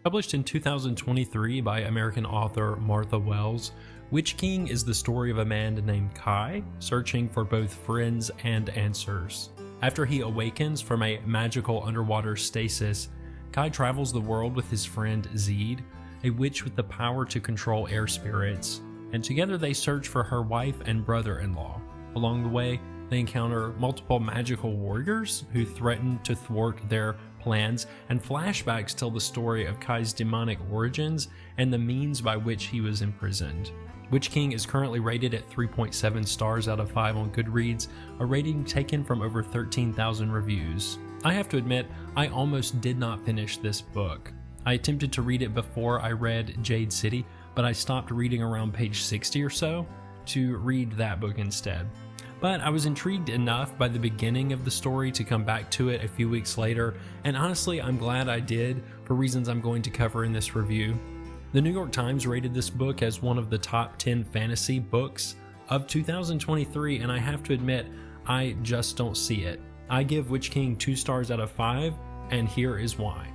Published in 2023 by American author Martha Wells, Witch King is the story of a man named Kaii searching for both friends and answers. After he awakens from a magical underwater stasis, Kaii travels the world with his friend Ziede, a witch with the power to control air spirits, and together they search for her wife and brother-in-law. Along the way, they encounter multiple magical warriors who threaten to thwart their plans, and flashbacks tell the story of Kai's demonic origins and the means by which he was imprisoned. Witch King is currently rated at 3.7 stars out of 5 on GoodReads, a rating taken from over 13,000 reviews. I have to admit, I almost did not finish this book. I attempted to read it before I read Jade City, but I stopped reading around page 60 or so to read that book instead. But I was intrigued enough by the beginning of the story to come back to it a few weeks later, and honestly I'm glad I did for reasons I'm going to cover in this review. The New York Times rated this book as one of the top 10 fantasy books of 2023, and I have to admit, I just don't see it. I give Witch King 2 stars out of 5, and here is why.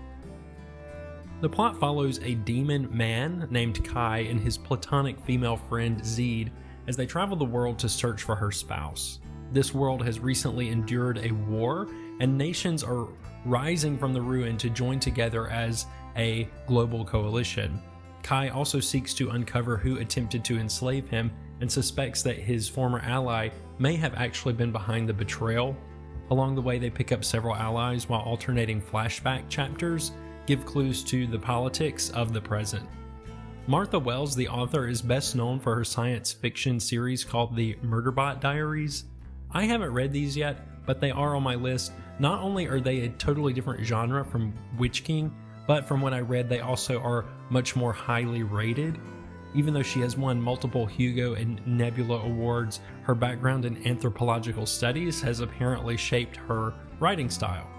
The plot follows a demon man named Kaii and his platonic female friend Ziede as they travel the world to search for her spouse. This world has recently endured a war, and nations are rising from the ruin to join together as a global coalition. Kaii also seeks to uncover who attempted to enslave him and suspects that his former ally may have actually been behind the betrayal. Along the way, they pick up several allies while alternating flashback chapters give clues to the politics of the present. Martha Wells, the author, is best known for her science fiction series called the Murderbot Diaries. I haven't read these yet, but they are on my list. Not only are they a totally different genre from Witch King, but from what I read, they also are much more highly rated. Even though she has won multiple Hugo and Nebula awards, her background in anthropological studies has apparently shaped her writing style.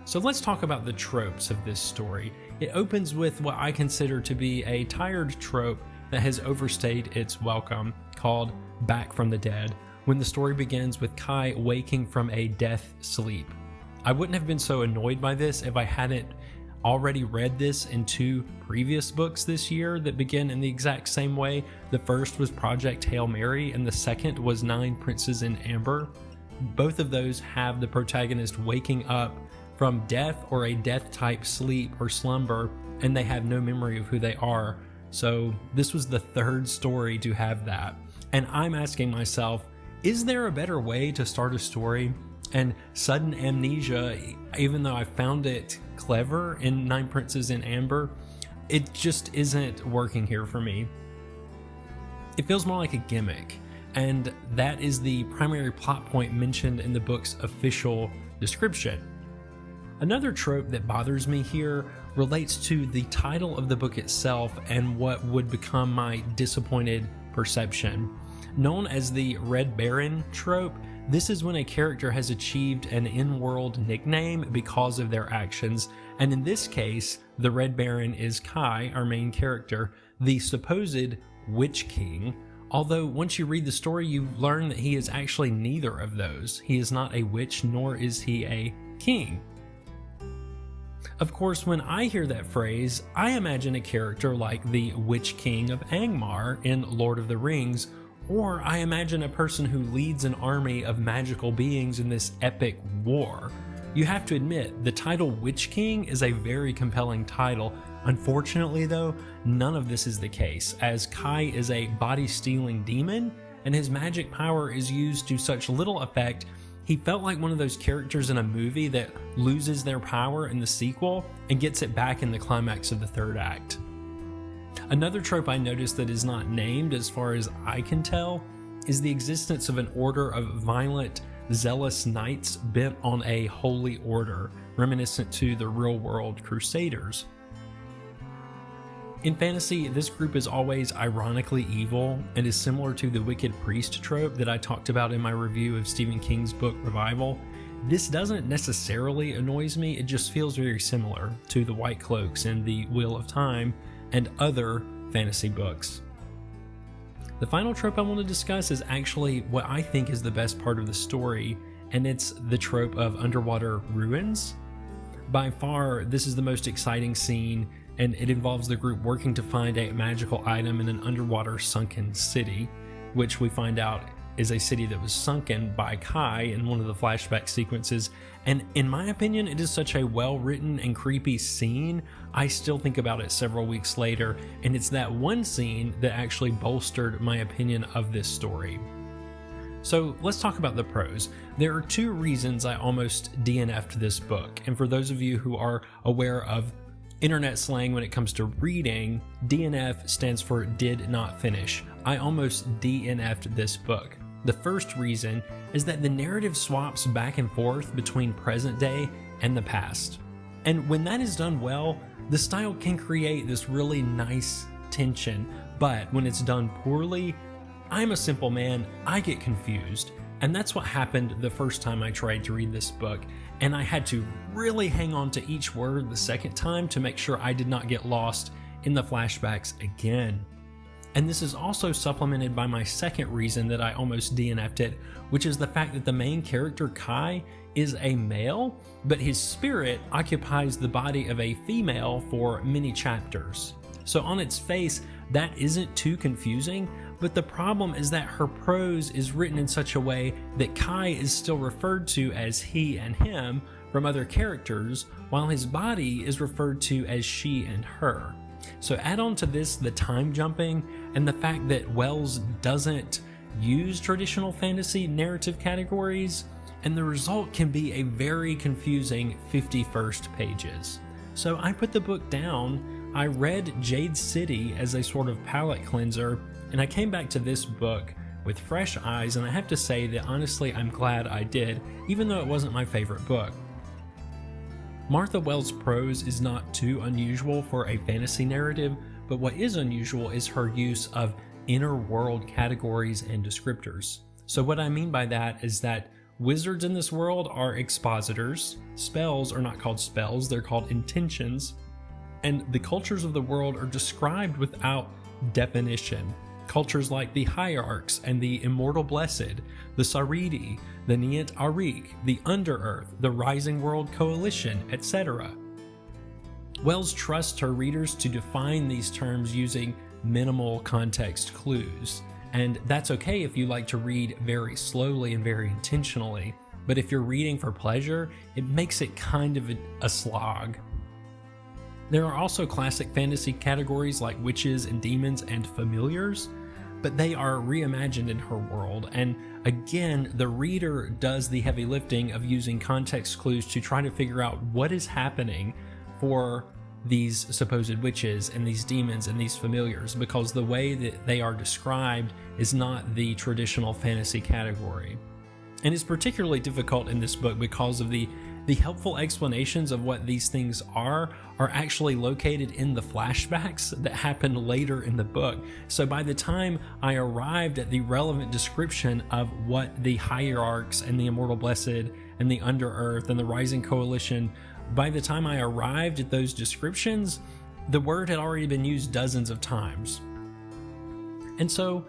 So let's talk about the tropes of this story. It opens with what I consider to be a tired trope that has overstayed its welcome, called Back from the Dead, when the story begins with Kaii waking from a death sleep. I wouldn't have been so annoyed by this if I hadn't already read this in 2 previous books this year that begin in the exact same way. The first was Project Hail Mary, and the second was 9 Princes in Amber. Both of those have the protagonist waking up from death or a death-type sleep or slumber, and they have no memory of who they are. So this was the 3rd story to have that. And I'm asking myself, is there a better way to start a story? And sudden amnesia, even though I found it clever in 9 Princes in Amber, it just isn't working here for me. It feels more like a gimmick, and that is the primary plot point mentioned in the book's official description. Another trope that bothers me here relates to the title of the book itself and what would become my disappointed perception. Known as the Red Baron trope, this is when a character has achieved an in-world nickname because of their actions, and in this case, the Red Baron is Kaii, our main character, the supposed Witch King, although once you read the story you learn that he is actually neither of those. He is not a witch, nor is he a king. Of course, when I hear that phrase, I imagine a character like the Witch King of Angmar in Lord of the Rings, or I imagine a person who leads an army of magical beings in this epic war. You have to admit, the title Witch King is a very compelling title. Unfortunately though, none of this is the case, as Kaii is a body-stealing demon, and his magic power is used to such little effect. He felt like one of those characters in a movie that loses their power in the sequel and gets it back in the climax of the 3rd act. Another trope I noticed that is not named as far as I can tell is the existence of an order of violent, zealous knights bent on a holy order, reminiscent to the real-world Crusaders. In fantasy, this group is always ironically evil and is similar to the wicked priest trope that I talked about in my review of Stephen King's book Revival. This doesn't necessarily annoy me, it just feels very similar to the White Cloaks in the Wheel of Time and other fantasy books. The final trope I want to discuss is actually what I think is the best part of the story, and it's the trope of underwater ruins. By far, this is the most exciting scene and it involves the group working to find a magical item in an underwater sunken city, which we find out is a city that was sunken by Kaii in one of the flashback sequences. And in my opinion, it is such a well-written and creepy scene. I still think about it several weeks later, and it's that one scene that actually bolstered my opinion of this story. So let's talk about the pros. There are two reasons I almost DNF'd this book, and for those of you who are aware of internet slang when it comes to reading, DNF stands for did not finish. I almost DNF'd this book. The first reason is that the narrative swaps back and forth between present day and the past. And when that is done well, the style can create this really nice tension, but when it's done poorly, I'm a simple man, I get confused. And that's what happened the first time I tried to read this book, and I had to really hang on to each word the second time to make sure I did not get lost in the flashbacks again. And this is also supplemented by my second reason that I almost DNF'd it, which is the fact that the main character, Kaii, is a male, but his spirit occupies the body of a female for many chapters. So on its face, that isn't too confusing, but the problem is that her prose is written in such a way that Kaii is still referred to as he and him from other characters, while his body is referred to as she and her. So add on to this the time jumping and the fact that Wells doesn't use traditional fantasy narrative categories, and the result can be a very confusing 51st pages. So I put the book down, I read Jade City as a sort of palate cleanser, and I came back to this book with fresh eyes, and I have to say that honestly I'm glad I did, even though it wasn't my favorite book. Martha Wells' prose is not too unusual for a fantasy narrative, but what is unusual is her use of inner world categories and descriptors. So what I mean by that is that wizards in this world are expositors, spells are not called spells, they're called intentions, and the cultures of the world are described without definition. Cultures like the Hierarchs and the Immortal Blessed, the Ziede, the Neant Arik, the Underearth, the Rising World Coalition, etc. Wells trusts her readers to define these terms using minimal context clues, and that's okay if you like to read very slowly and very intentionally, but if you're reading for pleasure, it makes it kind of a slog. There are also classic fantasy categories like witches and demons and familiars, but they are reimagined in her world, and again, the reader does the heavy lifting of using context clues to try to figure out what is happening for these supposed witches and these demons and these familiars, because the way that they are described is not the traditional fantasy category. And it's particularly difficult in this book because of the helpful explanations of what these things are actually located in the flashbacks that happen later in the book. So by the time I arrived at the relevant description of what the Hierarchs and the Immortal Blessed and the Underearth and the Rising Coalition, by the time I arrived at those descriptions, the word had already been used dozens of times. And so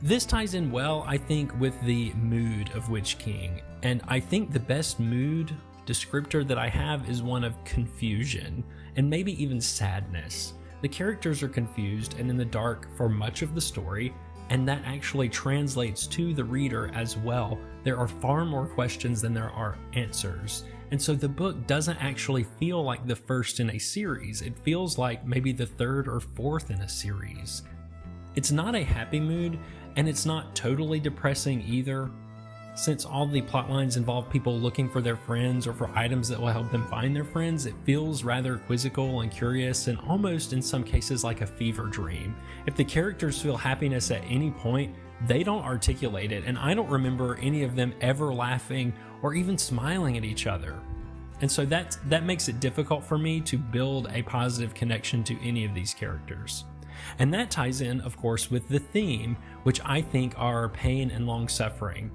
this ties in well, I think, with the mood of Witch King. And I think the best mood descriptor that I have is one of confusion and maybe even sadness. The characters are confused and in the dark for much of the story, and that actually translates to the reader as well. There are far more questions than there are answers. And so the book doesn't actually feel like the first in a series. It feels like maybe the third or fourth in a series. It's not a happy mood, and it's not totally depressing either. Since all the plot lines involve people looking for their friends or for items that will help them find their friends, it feels rather quizzical and curious and almost in some cases like a fever dream. If the characters feel happiness at any point, they don't articulate it, and I don't remember any of them ever laughing or even smiling at each other. And so that makes it difficult for me to build a positive connection to any of these characters. And that ties in, of course, with the theme, which I think are pain and long suffering.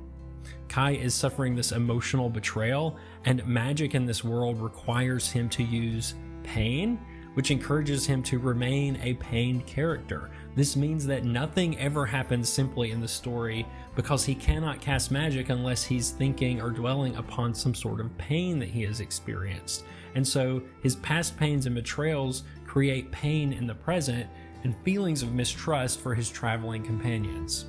Kaii is suffering this emotional betrayal, and magic in this world requires him to use pain, which encourages him to remain a pained character. This means that nothing ever happens simply in the story because he cannot cast magic unless he's thinking or dwelling upon some sort of pain that he has experienced. And so his past pains and betrayals create pain in the present and feelings of mistrust for his traveling companions.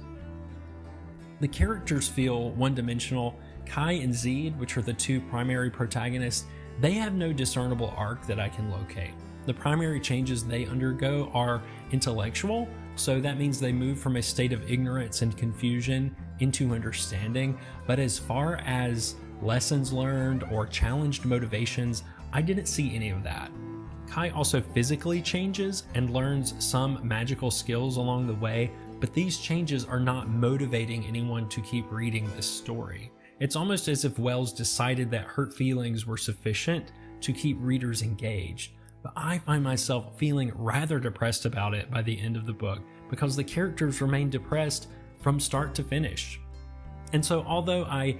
The characters feel one-dimensional. Kaii and Ziede, which are the two primary protagonists, they have no discernible arc that I can locate. The primary changes they undergo are intellectual, so that means they move from a state of ignorance and confusion into understanding, but as far as lessons learned or challenged motivations, I didn't see any of that. Kaii also physically changes and learns some magical skills along the way, but these changes are not motivating anyone to keep reading this story. It's almost as if Wells decided that hurt feelings were sufficient to keep readers engaged, but I find myself feeling rather depressed about it by the end of the book because the characters remain depressed from start to finish. And so although I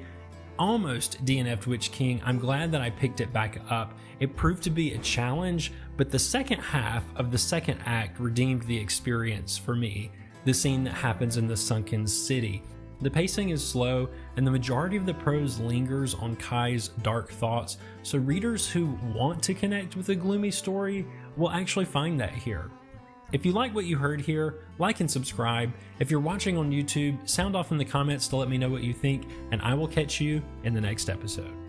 almost DNF'd Witch King, I'm glad that I picked it back up. It proved to be a challenge, but the second half of the second act redeemed the experience for me. The scene that happens in the sunken city. The pacing is slow, and the majority of the prose lingers on Kai's dark thoughts, so readers who want to connect with a gloomy story will actually find that here. If you like what you heard here, like and subscribe. If you're watching on YouTube, sound off in the comments to let me know what you think, and I will catch you in the next episode.